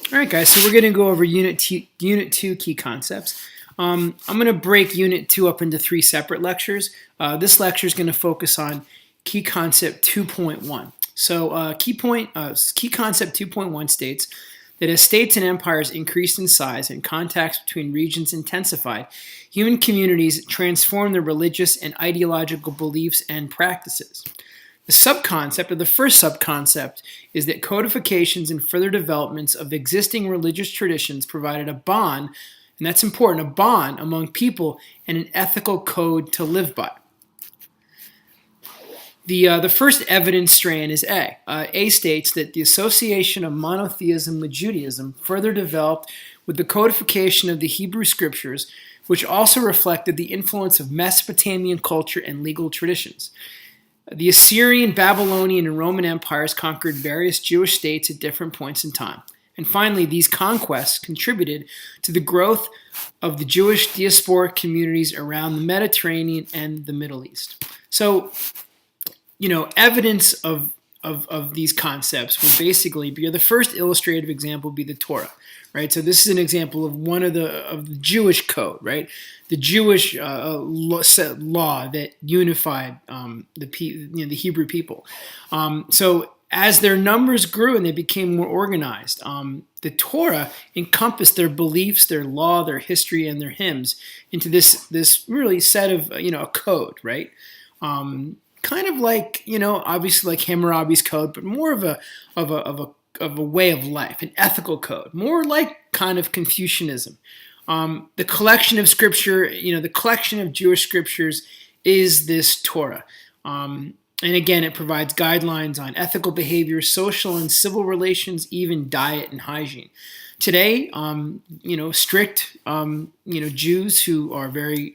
All right, guys. So we're going to go over Unit 2 key concepts. I'm going to break Unit 2 up into 3 separate lectures. This lecture is going to focus on key concept 2.1. So key concept 2.1 states that as states and empires increased in size and contacts between regions intensified, human communities transformed their religious and ideological beliefs and practices. The subconcept, or the first subconcept, is that codifications and further developments of existing religious traditions provided a bond, and that's important, a bond among people and an ethical code to live by. The first evidence strand is A. A states that the association of monotheism with Judaism further developed with the codification of the Hebrew scriptures, which also reflected the influence of Mesopotamian culture and legal traditions. The Assyrian, Babylonian, and Roman empires conquered various Jewish states at different points in time. And finally, these conquests contributed to the growth of the Jewish diasporic communities around the Mediterranean and the Middle East. So, evidence of these concepts would basically be, the first illustrative example would be the Torah, right? So this is an example of one of the Jewish code, right? The Jewish law that unified the Hebrew people. So as their numbers grew and they became more organized, the Torah encompassed their beliefs, their law, their history, and their hymns into this really set of a code, right? Kind of like, obviously like Hammurabi's code, but more of a way of life, an ethical code, more like kind of Confucianism. The collection of scripture, the collection of Jewish scriptures is this Torah. And again, it provides guidelines on ethical behavior, social and civil relations, even diet and hygiene. Today, strict, Jews who are very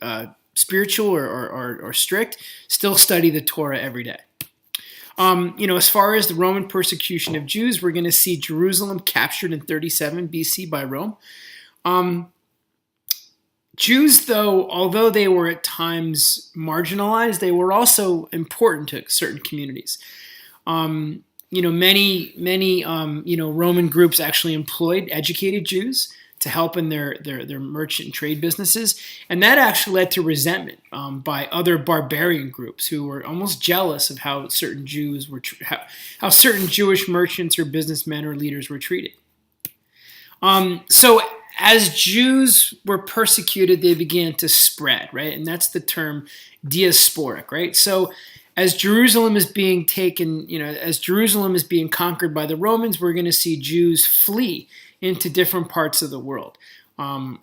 spiritual or strict still study the Torah every day. As far as the Roman persecution of Jews, we're going to see Jerusalem captured in 37 BC by Rome. Jews, although they were at times marginalized, they were also important to certain communities. Many Roman groups actually employed educated Jews to help in their merchant and trade businesses. And that actually led to resentment by other barbarian groups who were almost jealous of how certain Jews were, how certain Jewish merchants or businessmen or leaders were treated. So as Jews were persecuted, they began to spread, right? And that's the term diasporic, right? So as Jerusalem is being taken, as Jerusalem is being conquered by the Romans, we're going to see Jews flee into different parts of the world. I'm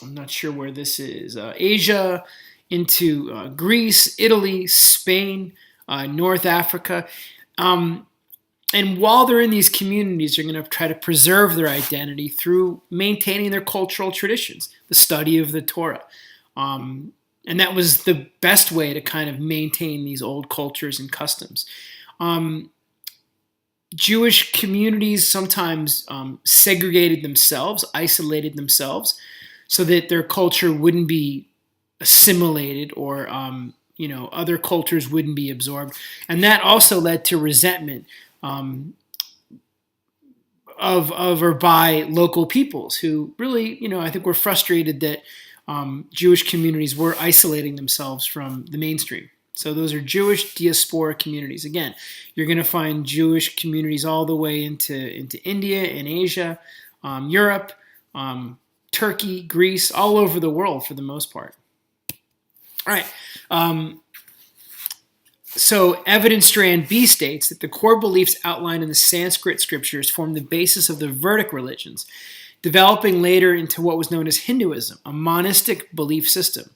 not sure where this is. Asia, into Greece, Italy, Spain, North Africa. And while they're in these communities, they're going to try to preserve their identity through maintaining their cultural traditions, the study of the Torah. And that was the best way to kind of maintain these old cultures and customs. Jewish communities sometimes segregated themselves, isolated themselves, so that their culture wouldn't be assimilated or other cultures wouldn't be absorbed. And that also led to resentment of or by local peoples who really, I think were frustrated that Jewish communities were isolating themselves from the mainstream. So those are Jewish diaspora communities. Again, you're going to find Jewish communities all the way into India and Asia, Europe, Turkey, Greece, all over the world for the most part. All right. So evidence strand B states that the core beliefs outlined in the Sanskrit scriptures form the basis of the Vedic religions, developing later into what was known as Hinduism, a monistic belief system.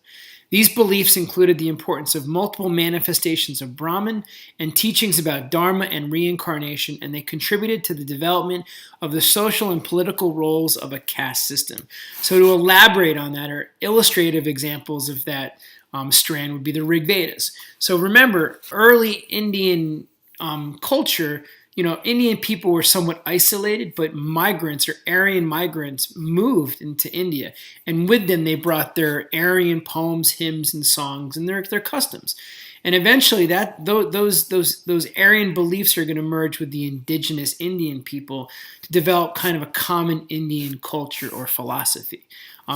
These beliefs included the importance of multiple manifestations of Brahman and teachings about Dharma and reincarnation, and they contributed to the development of the social and political roles of a caste system. So to elaborate on that, or illustrative examples of that strand would be the Rig Vedas. So remember, early Indian culture, Indian people were somewhat isolated, but migrants or Aryan migrants moved into India. And with them, they brought their Aryan poems, hymns, and songs, and their customs. And eventually those Aryan beliefs are going to merge with the indigenous Indian people to develop kind of a common Indian culture or philosophy.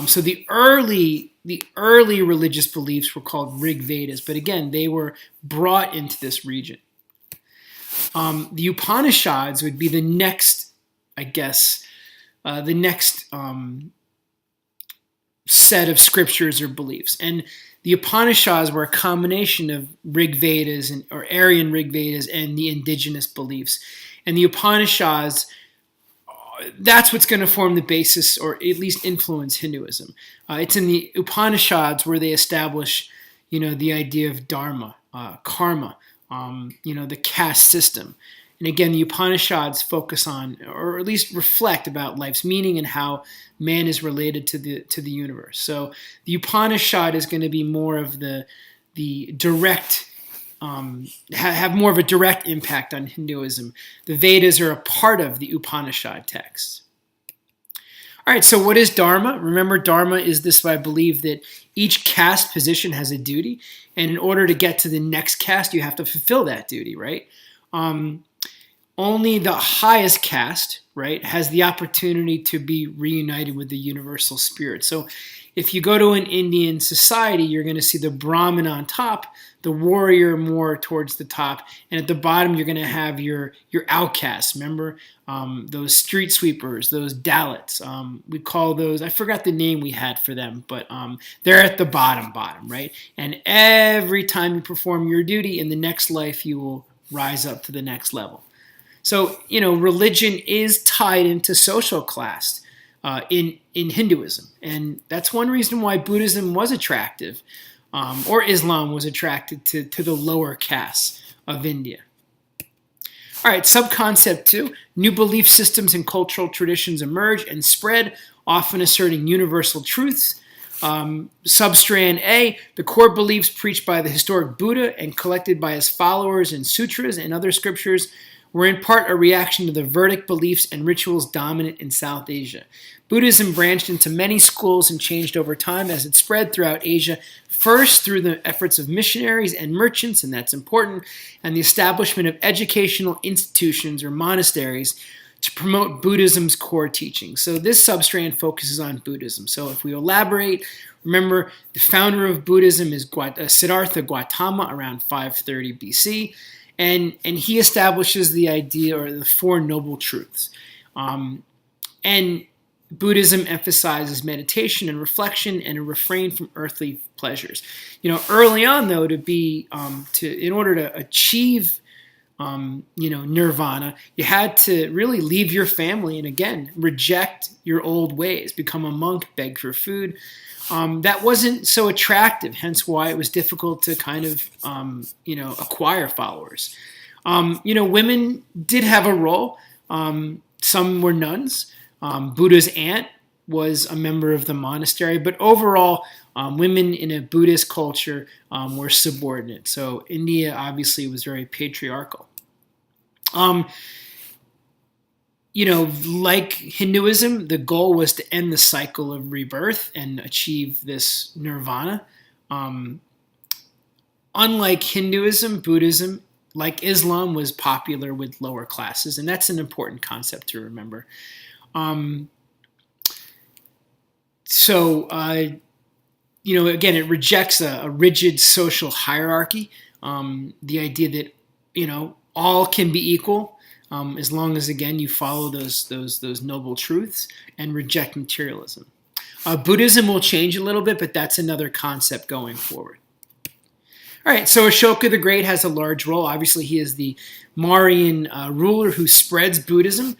So the early religious beliefs were called Rig Vedas, but again, they were brought into this region. The Upanishads would be the next, I guess, set of scriptures or beliefs. And the Upanishads were a combination of Rig Vedas or Aryan Rig Vedas and the indigenous beliefs. And the Upanishads, that's what's going to form the basis or at least influence Hinduism. It's in the Upanishads where they establish, the idea of dharma, karma, the caste system. And again, the Upanishads focus on, or at least reflect about life's meaning and how man is related to the universe. So the Upanishad is going to be more of the direct, have more of a direct impact on Hinduism. The Vedas are a part of the Upanishad texts. All right, so what is Dharma? Remember, Dharma is this, I believe, that each caste position has a duty, and in order to get to the next caste, you have to fulfill that duty, right? Only the highest caste, right, has the opportunity to be reunited with the universal spirit. So if you go to an Indian society, you're going to see the Brahmin on top, the warrior more towards the top, and at the bottom you're going to have your outcasts. Remember, those street sweepers, those Dalits. We call those, I forgot the name we had for them, but they're at the bottom, right? And every time you perform your duty, in the next life you will rise up to the next level. So, religion is tied into social class in Hinduism. And that's one reason why Buddhism was attractive, or Islam was attracted to the lower castes of India. All right, subconcept 2, new belief systems and cultural traditions emerge and spread, often asserting universal truths. Substrand A, the core beliefs preached by the historic Buddha and collected by his followers in sutras and other scriptures were in part a reaction to the Vedic beliefs and rituals dominant in South Asia. Buddhism branched into many schools and changed over time as it spread throughout Asia, first through the efforts of missionaries and merchants, and that's important, and the establishment of educational institutions or monasteries to promote Buddhism's core teachings. So this substrand focuses on Buddhism. So if we elaborate, remember the founder of Buddhism is Siddhartha Gautama around 530 BC. And he establishes the idea or the Four Noble Truths. And Buddhism emphasizes meditation and reflection and a refrain from earthly pleasures. Early on, though, in order to achieve, nirvana, you had to really leave your family and, again, reject your old ways, become a monk, beg for food. That wasn't so attractive, hence why it was difficult to kind of, acquire followers. Women did have a role. Some were nuns. Buddha's aunt was a member of the monastery, but overall, women in a Buddhist culture were subordinate. So India obviously was very patriarchal. Like Hinduism, the goal was to end the cycle of rebirth and achieve this nirvana. Unlike Hinduism, Buddhism, like Islam, was popular with lower classes, and that's an important concept to remember. Again, it rejects a rigid social hierarchy, the idea that, all can be equal. As long as, again, you follow those noble truths and reject materialism. Buddhism will change a little bit, but that's another concept going forward. All right, so Ashoka the Great has a large role. Obviously, he is the Mauryan ruler who spreads Buddhism.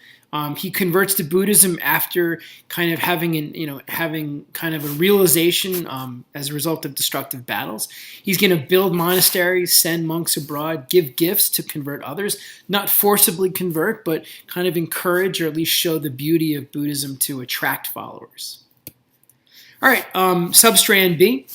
He converts to Buddhism after kind of having kind of a realization as a result of destructive battles. He's going to build monasteries, send monks abroad, give gifts to convert others, not forcibly convert, but kind of encourage or at least show the beauty of Buddhism to attract followers. All right, substrand B.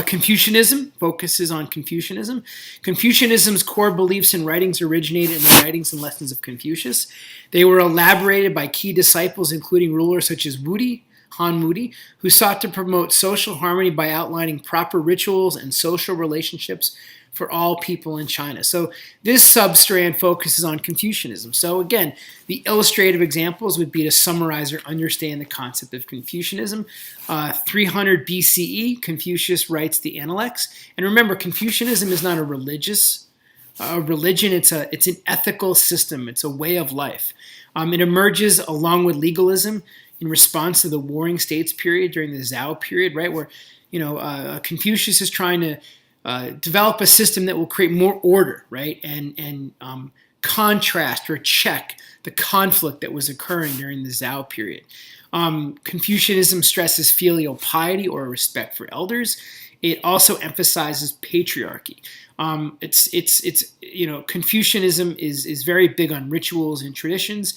Confucianism focuses on Confucianism. Confucianism's core beliefs and writings originated in the writings and lessons of Confucius. They were elaborated by key disciples, including rulers such as Wu Di, Han Moody, who sought to promote social harmony by outlining proper rituals and social relationships for all people in China. So this substrand focuses on Confucianism. So again, the illustrative examples would be to summarize or understand the concept of Confucianism. 300 BCE, Confucius writes the Analects. And remember, Confucianism is not a religion. It's an ethical system. It's a way of life. It emerges along with legalism in response to the Warring States period during the Zhao period, right, where Confucius is trying to develop a system that will create more order, right, and contrast or check the conflict that was occurring during the Zhao period. Confucianism stresses filial piety or respect for elders. It also emphasizes patriarchy. Confucianism is very big on rituals and traditions,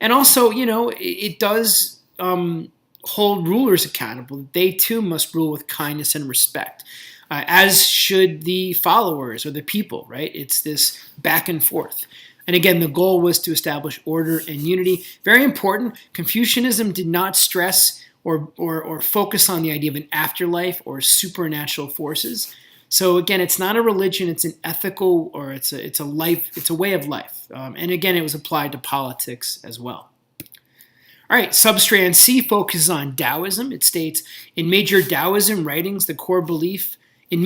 and also, it does hold rulers accountable. They too must rule with kindness and respect, as should the followers or the people, right? It's this back and forth. And again, the goal was to establish order and unity. Very important. Confucianism did not stress or focus on the idea of an afterlife or supernatural forces. So again, it's not a religion; it's an ethical, or it's a way of life. And again, it was applied to politics as well. All right, substrand C focuses on Taoism. It states, in major Taoist writings, the core belief of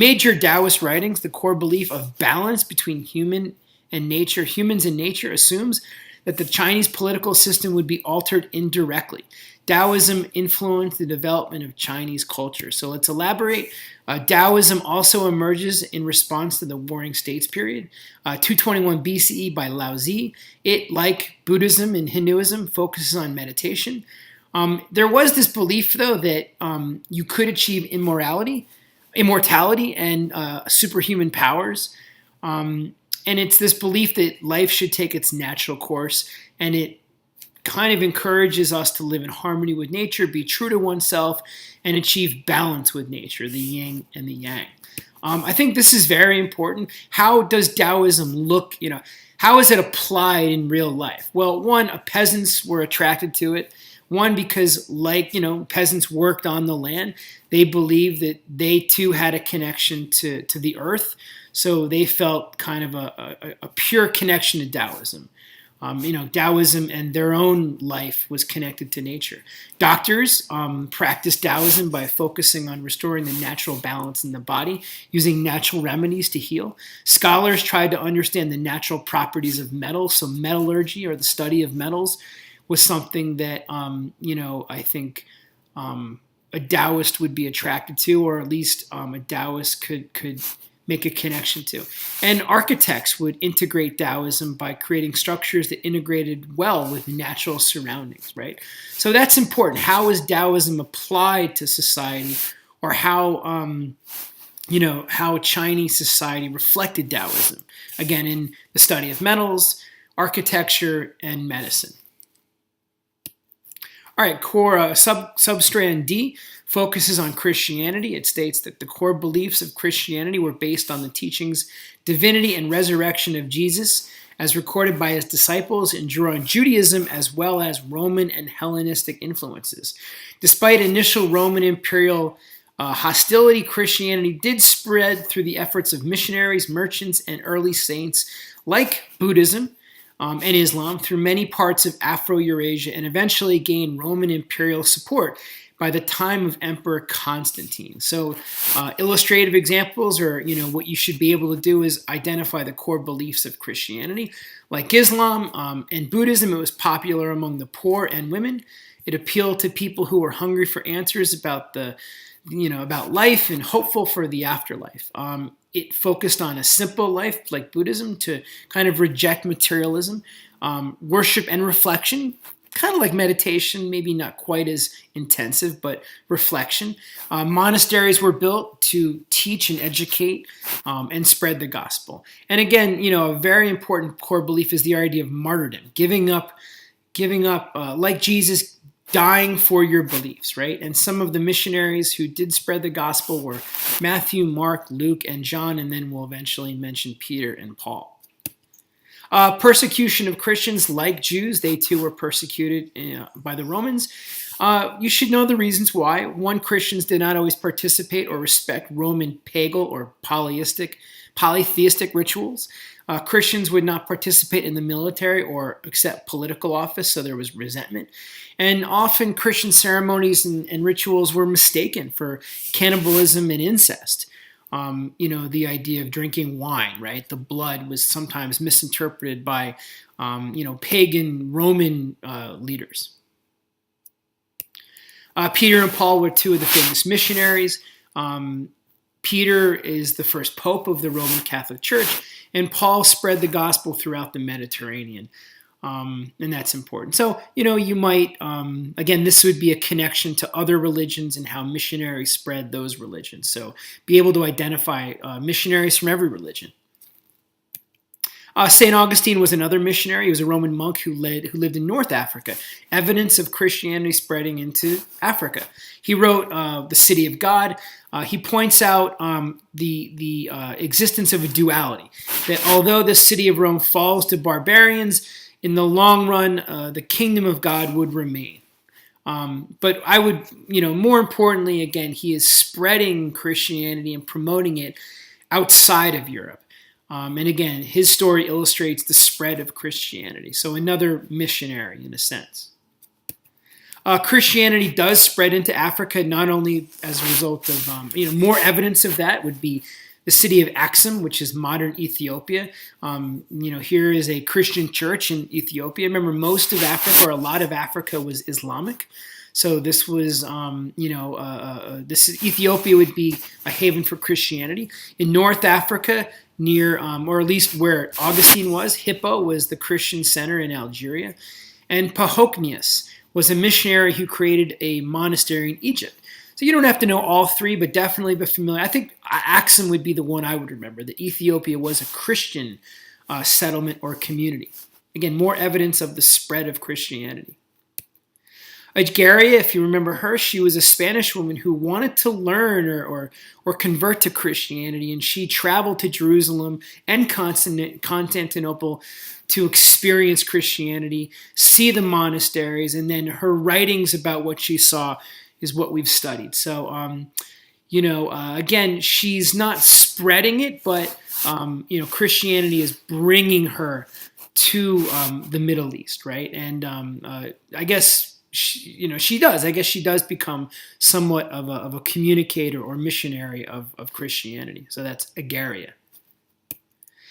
balance between humans and nature assumes that the Chinese political system would be altered indirectly. Taoism influenced the development of Chinese culture. So let's elaborate. Taoism also emerges in response to the Warring States period, 221 BCE by Laozi. It, like Buddhism and Hinduism, focuses on meditation. There was this belief, though, that you could achieve immortality and superhuman powers. And it's this belief that life should take its natural course, and it kind of encourages us to live in harmony with nature, be true to oneself, and achieve balance with nature, the yin and the yang. I think this is very important. How does Taoism look, how is it applied in real life? Well, one, peasants were attracted to it. One, because peasants worked on the land, they believed that they too had a connection to the earth. So they felt kind of a pure connection to Taoism. Taoism and their own life was connected to nature. Doctors practiced Taoism by focusing on restoring the natural balance in the body, using natural remedies to heal. Scholars tried to understand the natural properties of metals, so metallurgy, or the study of metals, was something that, I think a Taoist would be attracted to, or at least a Taoist could make a connection to. And architects would integrate Taoism by creating structures that integrated well with natural surroundings, right? So that's important. How is Taoism applied to society, or how Chinese society reflected Taoism? Again, in the study of metals, architecture, and medicine. All right, core substrand D focuses on Christianity. It states that the core beliefs of Christianity were based on the teachings, divinity, and resurrection of Jesus, as recorded by his disciples, and drew on Judaism as well as Roman and Hellenistic influences. Despite initial Roman imperial hostility, Christianity did spread through the efforts of missionaries, merchants, and early saints like Buddhism and Islam through many parts of Afro-Eurasia, and eventually gained Roman imperial support by the time of Emperor Constantine. So illustrative examples, or what you should be able to do, is identify the core beliefs of Christianity. Like Islam and Buddhism, it was popular among the poor and women. It appealed to people who were hungry for answers about about life and hopeful for the afterlife. It focused on a simple life, like Buddhism, to kind of reject materialism, worship and reflection, kind of like meditation, maybe not quite as intensive, but reflection. Monasteries were built to teach and educate and spread the gospel. And again, a very important core belief is the idea of martyrdom, giving up, like Jesus, dying for your beliefs, right? And some of the missionaries who did spread the gospel were Matthew, Mark, Luke, and John, and then we'll eventually mention Peter and Paul. Persecution of Christians like Jews, they too were persecuted by the Romans. You should know the reasons why. One, Christians did not always participate or respect Roman pagal or polytheistic rituals. Christians would not participate in the military or accept political office, so there was resentment. And often Christian ceremonies and rituals were mistaken for cannibalism and incest. The idea of drinking wine, right? The blood was sometimes misinterpreted by, pagan Roman leaders. Peter and Paul were two of the famous missionaries. Peter is the first pope of the Roman Catholic Church, and Paul spread the gospel throughout the Mediterranean. And that's important. So, you might, again, this would be a connection to other religions and how missionaries spread those religions. So be able to identify missionaries from every religion. St. Augustine was another missionary. He was a Roman monk who lived in North Africa. Evidence of Christianity spreading into Africa. He wrote The City of God. He points out the existence of a duality, that although the city of Rome falls to barbarians, in the long run, the kingdom of God would remain. But I would, more importantly, again, he is spreading Christianity and promoting it outside of Europe. And again, his story illustrates the spread of Christianity. So another missionary in a sense. Christianity does spread into Africa, not only as a result of, more evidence of that would be the city of Axum, which is modern Ethiopia. Here is a Christian church in Ethiopia. Remember, most of Africa, or a lot of Africa, was Islamic. So this was, Ethiopia would be a haven for Christianity. In North Africa, near, or at least where Augustine was, Hippo was the Christian center in Algeria. And Pahoknius was a missionary who created a monastery in Egypt. So you don't have to know all three, but definitely be familiar. I think Axum would be the one I would remember, that Ethiopia was a Christian settlement or community. Again, more evidence of the spread of Christianity. Egeria, if you remember her, she was a Spanish woman who wanted to learn or convert to Christianity, and she traveled to Jerusalem and Constantinople to experience Christianity, see the monasteries, and then her writings about what she saw is what we've studied. So, again, she's not spreading it, but, Christianity is bringing her to the Middle East, right? And I guess she does. I guess she does become somewhat of a communicator or missionary of Christianity. So that's Egeria.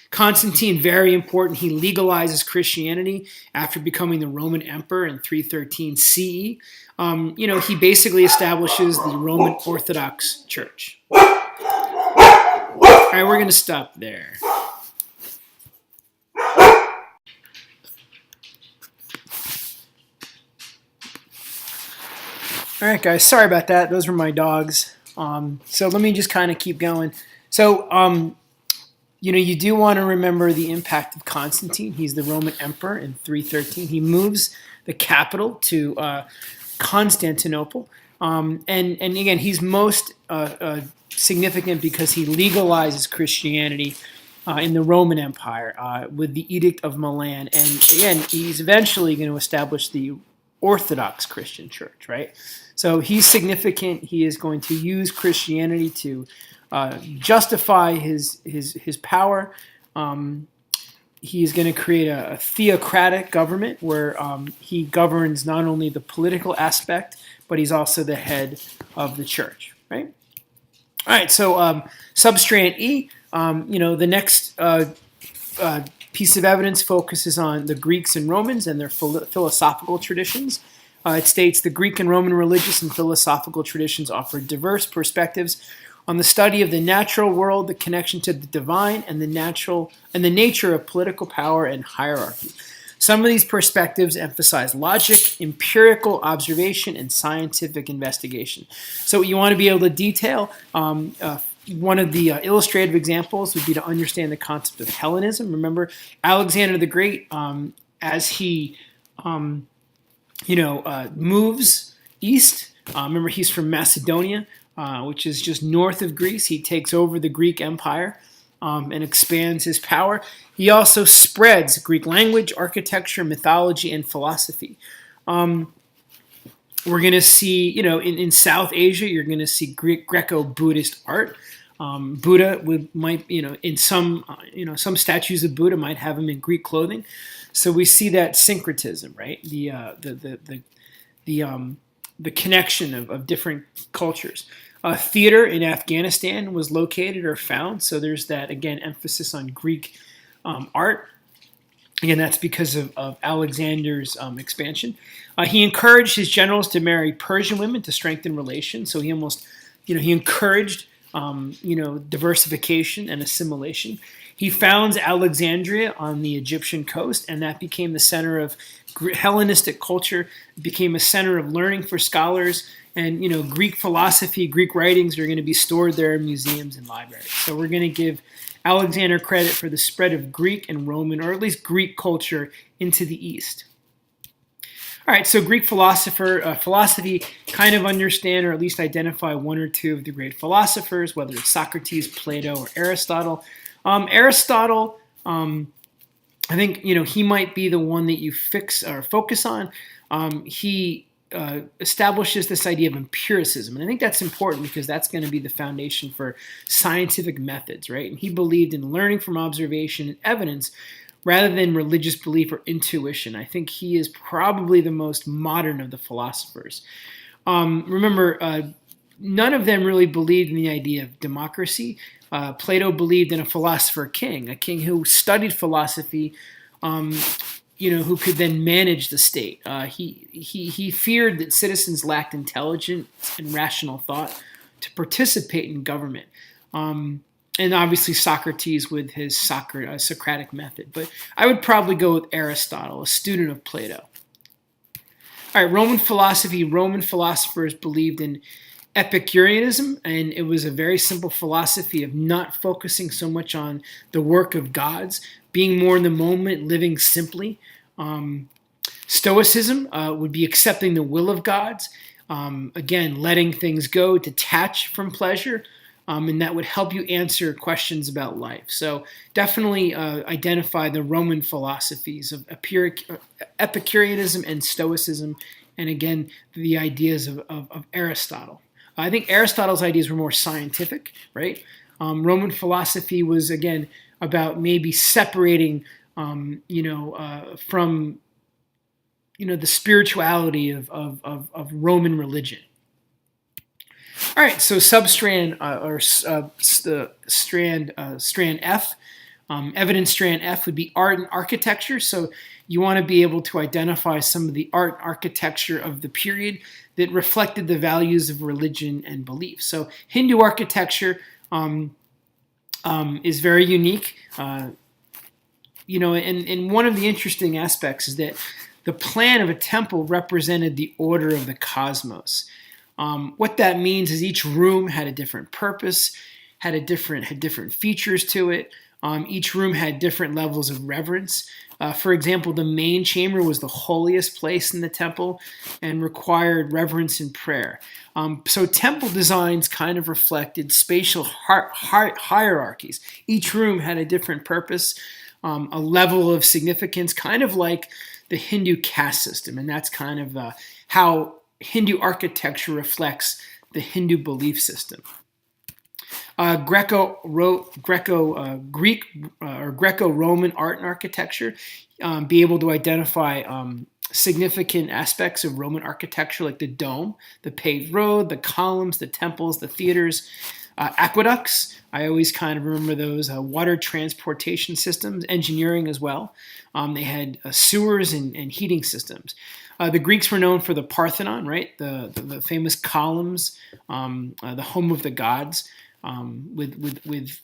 Constantine, very important. He legalizes Christianity after becoming the Roman emperor in 313 CE. He basically establishes the Roman Orthodox Church. All right, we're going to stop there. All right, guys, sorry about that. Those were my dogs. So let me just kind of keep going. So, you do want to remember the impact of Constantine. He's the Roman emperor in 313. He moves the capital to Constantinople. And again, he's most significant because he legalizes Christianity in the Roman Empire with the Edict of Milan. And again, he's eventually going to establish the Orthodox Christian Church, right? So he's significant. He is going to use Christianity to justify his power. He's going to create a theocratic government where he governs not only the political aspect, but he's also the head of the church, right? All right, so substrand E, the next piece of evidence focuses on the Greeks and Romans and their philosophical traditions. It states the Greek and Roman religious and philosophical traditions offer diverse perspectives on the study of the natural world, the connection to the divine, and the nature of political power and hierarchy. Some of these perspectives emphasize logic, empirical observation, and scientific investigation. So what you want to be able to detail, one of the illustrative examples would be to understand the concept of Hellenism. Remember, Alexander the Great, as he moves east, remember he's from Macedonia, which is just north of Greece. He takes over the Greek Empire. and expands his power. He also spreads Greek language, architecture, mythology, and philosophy. We're going to see, in South Asia, you're going to see Greco-Buddhist art. Buddha might, in some statues of Buddha might have him in Greek clothing. So we see that syncretism, right? The connection of different cultures. Theater in Afghanistan was located or found. So there's that, again, emphasis on Greek art. Again, that's because of Alexander's expansion. He encouraged his generals to marry Persian women to strengthen relations. So he almost, he encouraged, diversification and assimilation. He founds Alexandria on the Egyptian coast, and that became the center of Hellenistic culture. It became a center of learning for scholars, and Greek philosophy, Greek writings are going to be stored there in museums and libraries. So we're going to give Alexander credit for the spread of Greek and Roman, or at least Greek culture, into the East. All right, so Greek philosophy kind of understand or at least identify one or two of the great philosophers, whether it's Socrates, Plato, or Aristotle. Aristotle, I think, he might be the one that you focus on. He establishes this idea of empiricism. And I think that's important because that's going to be the foundation for scientific methods, right? And he believed in learning from observation and evidence rather than religious belief or intuition. I think he is probably the most modern of the philosophers. Remember, none of them really believed in the idea of democracy. Plato believed in a philosopher king, a king who studied philosophy, who could then manage the state. He feared that citizens lacked intelligence and rational thought to participate in government. And obviously Socrates with his Socratic method. But I would probably go with Aristotle, a student of Plato. All right, Roman philosophy. Roman philosophers believed in Epicureanism, and it was a very simple philosophy of not focusing so much on the work of gods, being more in the moment, living simply. Stoicism would be accepting the will of gods, again, letting things go, detach from pleasure, and that would help you answer questions about life. So definitely identify the Roman philosophies of Epicureanism and Stoicism, and again, the ideas of Aristotle. I think Aristotle's ideas were more scientific, right? Roman philosophy was, again, about maybe separating, from, the spirituality of Roman religion. All right, so substrand strand F, evidence strand F would be art and architecture. So you want to be able to identify some of the art and architecture of the period that reflected the values of religion and belief. So Hindu architecture is very unique. And one of the interesting aspects is that the plan of a temple represented the order of the cosmos. What that means is each room had a different purpose, had different features to it. Each room had different levels of reverence. For example, the main chamber was the holiest place in the temple and required reverence and prayer. So temple designs kind of reflected spatial hierarchies. Each room had a different purpose, a level of significance, kind of like the Hindu caste system. And that's kind of how Hindu architecture reflects the Hindu belief system. Greco-Roman art and architecture, be able to identify significant aspects of Roman architecture like the dome, the paved road, the columns, the temples, the theaters, aqueducts. I always kind of remember those, water transportation systems, engineering as well. They had sewers and heating systems. The Greeks were known for the Parthenon, right? The famous columns, the home of the gods, with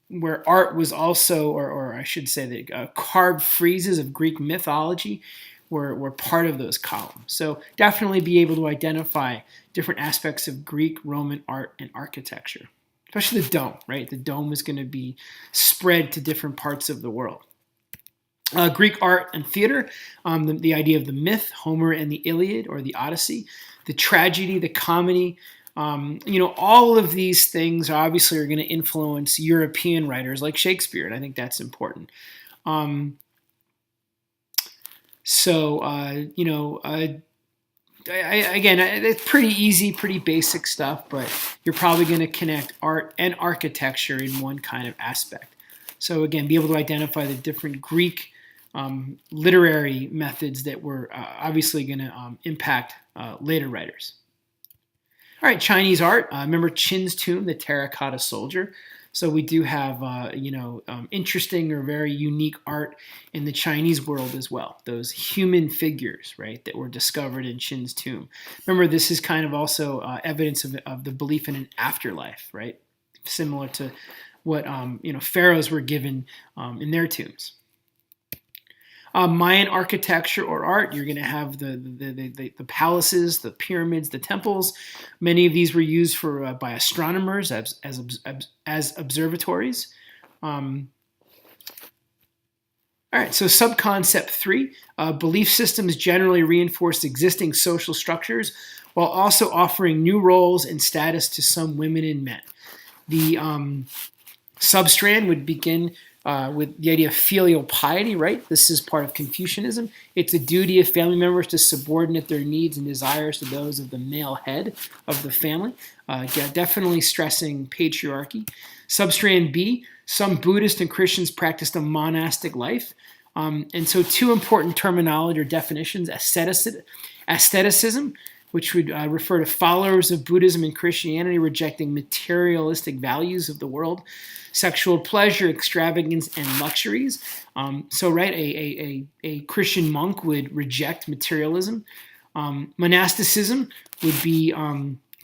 where art was also, or I should say that carved friezes of Greek mythology were part of those columns. So definitely be able to identify different aspects of Greek, Roman art and architecture, especially the dome, right? The dome is going to be spread to different parts of the world. Greek art and theater, the idea of the myth, Homer and the Iliad or the Odyssey, the tragedy, the comedy, All of these things obviously are going to influence European writers like Shakespeare, and I think that's important. Um, so, again, it's pretty easy, pretty basic stuff, but you're probably going to connect art and architecture in one kind of aspect. So again, be able to identify the different Greek literary methods that were obviously going to impact later writers. All right, Chinese art. Remember Qin's tomb, the terracotta soldier. So we do have, interesting or very unique art in the Chinese world as well. Those human figures, right, that were discovered in Qin's tomb. Remember, this is kind of also evidence of the belief in an afterlife, right? Similar to what pharaohs were given in their tombs. Mayan architecture or art, you're going to have the palaces, the pyramids, the temples. Many of these were used by astronomers as observatories. All right, so subconcept 3, belief systems generally reinforce existing social structures while also offering new roles and status to some women and men. The substrand would begin with the idea of filial piety, right? This is part of Confucianism. It's a duty of family members to subordinate their needs and desires to those of the male head of the family. Definitely stressing patriarchy. Substrand B, some Buddhists and Christians practiced a monastic life. And so two important terminology or definitions, aestheticism, which would refer to followers of Buddhism and Christianity rejecting materialistic values of the world, sexual pleasure, extravagance, and luxuries. A Christian monk would reject materialism. Monasticism would be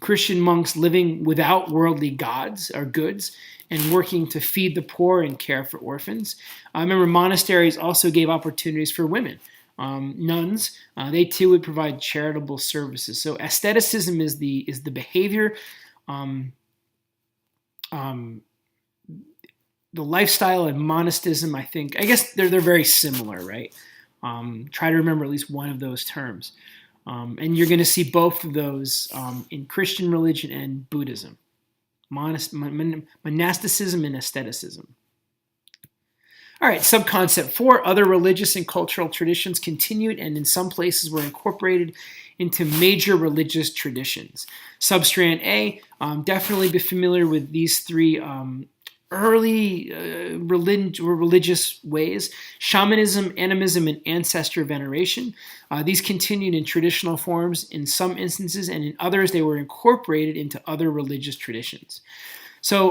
Christian monks living without worldly gods or goods and working to feed the poor and care for orphans. Remember, monasteries also gave opportunities for women. Nuns, they too would provide charitable services. So aestheticism is the behavior, the lifestyle, and monasticism. I guess they're very similar, right? Try to remember at least one of those terms, and you're going to see both of those in Christian religion and Buddhism: monasticism and aestheticism. All right, subconcept 4, other religious and cultural traditions continued and in some places were incorporated into major religious traditions. Substrand A, definitely be familiar with these three early religious ways: shamanism, animism, and ancestor veneration. These continued in traditional forms in some instances, and in others they were incorporated into other religious traditions. So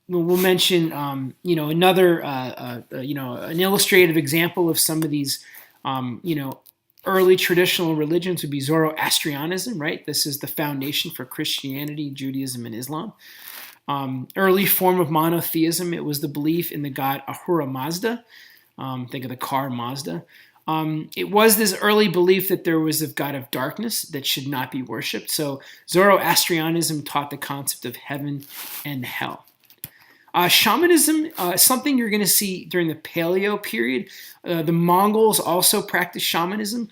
we'll mention, another, an illustrative example of some of these, early traditional religions would be Zoroastrianism, right? This is the foundation for Christianity, Judaism, and Islam. Early form of monotheism, it was the belief in the god Ahura Mazda. Think of the car Mazda. It was this early belief that there was a god of darkness that should not be worshipped. So Zoroastrianism taught the concept of heaven and hell. Shamanism, something you're going to see during the Paleo period. The Mongols also practiced shamanism.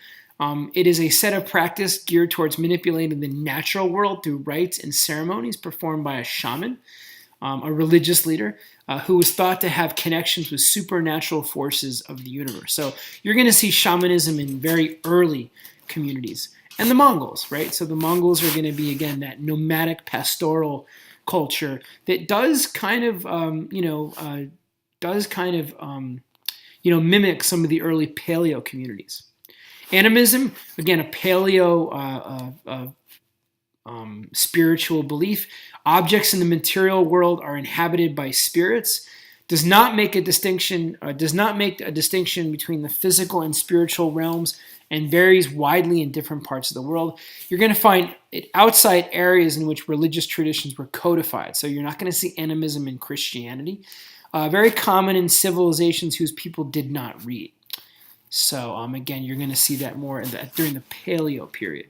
It is a set of practice geared towards manipulating the natural world through rites and ceremonies performed by a shaman, a religious leader, who was thought to have connections with supernatural forces of the universe. So you're going to see shamanism in very early communities. And the Mongols, right? So the Mongols are going to be, again, that nomadic pastoral culture that does kind of, mimic some of the early Paleo communities. Animism, again, a Paleo spiritual belief. Objects in the material world are inhabited by spirits. Does not make a distinction between the physical and spiritual realms, and varies widely in different parts of the world. You're going to find it outside areas in which religious traditions were codified. So you're not going to see animism in Christianity. Very common in civilizations whose people did not read. So again, you're going to see that more during the Paleo period.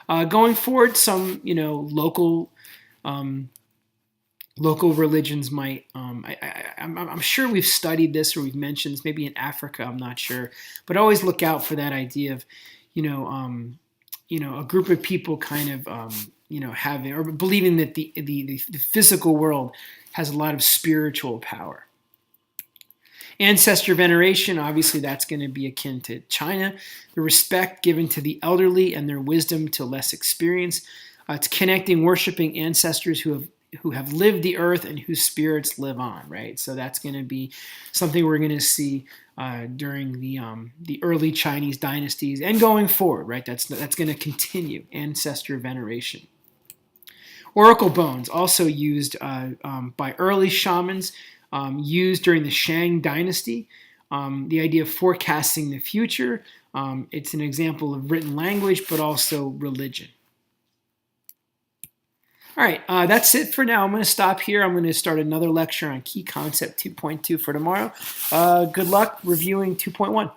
Going forward, some local religions might. I'm sure we've studied this or we've mentioned this. Maybe in Africa, I'm not sure, but always look out for that idea of, a group of people kind of having or believing that the physical world has a lot of spiritual power. Ancestor veneration, obviously that's going to be akin to China. The respect given to the elderly and their wisdom to less experience. It's connecting, worshiping ancestors who have lived the earth and whose spirits live on, right? So that's going to be something we're going to see during the early Chinese dynasties and going forward, right? That's going to continue, ancestor veneration. Oracle bones, also used by early shamans, used during the Shang dynasty. The idea of forecasting the future. It's an example of written language, but also religion. All right, that's it for now. I'm going to stop here. I'm going to start another lecture on Key Concept 2.2 for tomorrow. Good luck reviewing 2.1.